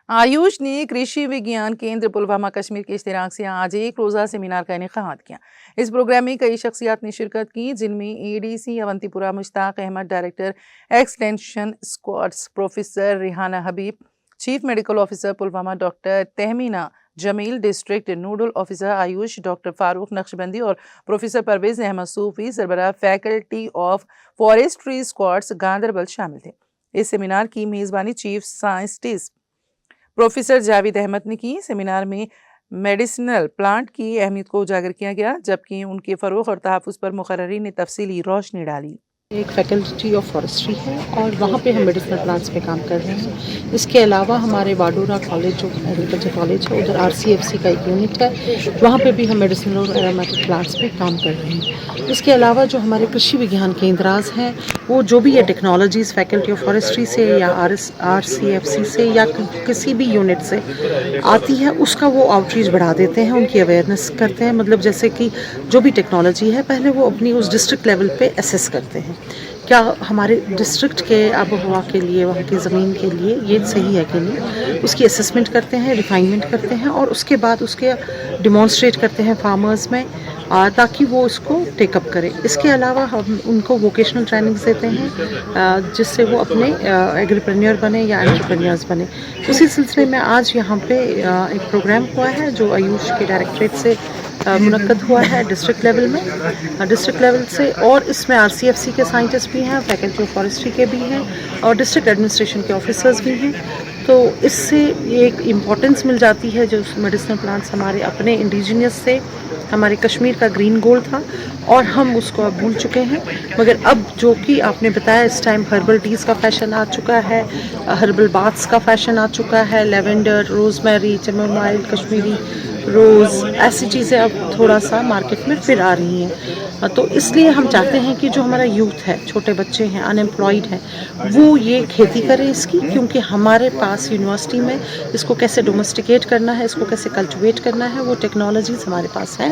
आयुष ने कृषि विज्ञान केंद्र पुलवामा कश्मीर के इश्तिराक से आज एक रोज़ा सेमिनार का इनेकाद किया। इस प्रोग्राम में कई शख्सियात ने शिरकत की, जिनमें ADC Awantipora Mushtaq Ahmad, director extension squads professor Rehana Habib, chief medical officer Pulwama doctor Tahmina Jameel, district nodal officer AYUSH doctor Farooq Naqshbandi और प्रोफेसर परवेज अहमद सूफी, सरबराह faculty of forestry squads Ganderbal शामिल थे। इस सेमिनार की मेज़बानी chief scientist professor Javed Ahmad ने की। सेमिनार में मेडिसिनल प्लांट की अहमियत को उजागर किया गया, जबकि उनके फ़रोग़ और तहफ़्फ़ुज़ पर मुक़र्ररीन ने तफसीली रोशनी डाली। एक फैकल्टी ऑफ फॉरेस्ट्री है और वहाँ पे हम मेडिसिनल प्लांट्स पे काम कर रहे हैं। इसके अलावा हमारे वाडोरा कॉलेज जो एग्रीकल्चर कॉलेज है, उधर RCFC का एक यूनिट है, वहाँ पे भी हम मेडिसिनल और एरोमेटिक प्लांट्स पे काम कर रहे हैं। इसके अलावा जो हमारे कृषि विज्ञान केंद्रास हैं, वो जो भी ये टेक्नोलॉजीज़ फैकल्टी ऑफ फॉरेस्ट्री से या RCFC से या किसी भी यूनिट से आती है, उसका वो आउटरीच बढ़ा देते हैं, उनकी अवेयरनेस करते हैं। मतलब जैसे कि जो भी टेक्नोलॉजी है, पहले वो अपनी उस डिस्ट्रिक्ट लेवल पे असेस करते हैं, क्या हमारे डिस्ट्रिक्ट के आबोहवा के लिए, वहाँ की ज़मीन के लिए ये सही है कि नहीं, उसकी असेसमेंट करते हैं, रिफाइनमेंट करते हैं और उसके बाद उसके डिमॉन्स्ट्रेट करते हैं फार्मर्स में, ताकि वो इसको टेकअप करें। इसके अलावा हम उनको वोकेशनल ट्रेनिंग्स देते हैं, जिससे वो अपने एग्रीप्रेन्योर बने या एंटरप्रेन्योर्स बने। उसी सिलसिले में आज यहाँ पे एक प्रोग्राम हुआ है जो आयुष के डायरेक्टरेट से मुनक्कद हुआ है डिस्ट्रिक्ट लेवल से, और इसमें RCFC के साइंटिस्ट भी हैं, फैकल्टी ऑफ फॉरेस्ट्री के भी हैं और डिस्ट्रिक्ट एडमिनिस्ट्रेशन के ऑफिसर्स भी हैं। तो इससे एक इम्पोर्टेंस मिल जाती है, जो मेडिसिनल प्लांट्स हमारे अपने इंडिजीनियस से, हमारे कश्मीर का ग्रीन गोल्ड था और हम उसको अब भूल चुके हैं, मगर अब जो कि आपने बताया, इस टाइम हर्बल टीज़ का फैशन आ चुका है, हर्बल बाथ्स का फैशन आ चुका है, लेवेंडर, रोज़मेरी, चेमोमाइल, कश्मीरी रोज़, ऐसी चीज़ें अब थोड़ा सा मार्केट में फिर आ रही हैं। तो इसलिए हम चाहते हैं कि जो हमारा यूथ है, छोटे बच्चे हैं, अनएम्प्लॉयड हैं, वो ये खेती करें इसकी, क्योंकि हमारे पास यूनिवर्सिटी में इसको कैसे डोमेस्टिकेट करना है, इसको कैसे कल्टिवेट करना है, वो टेक्नोलॉजीज़ हमारे पास हैं।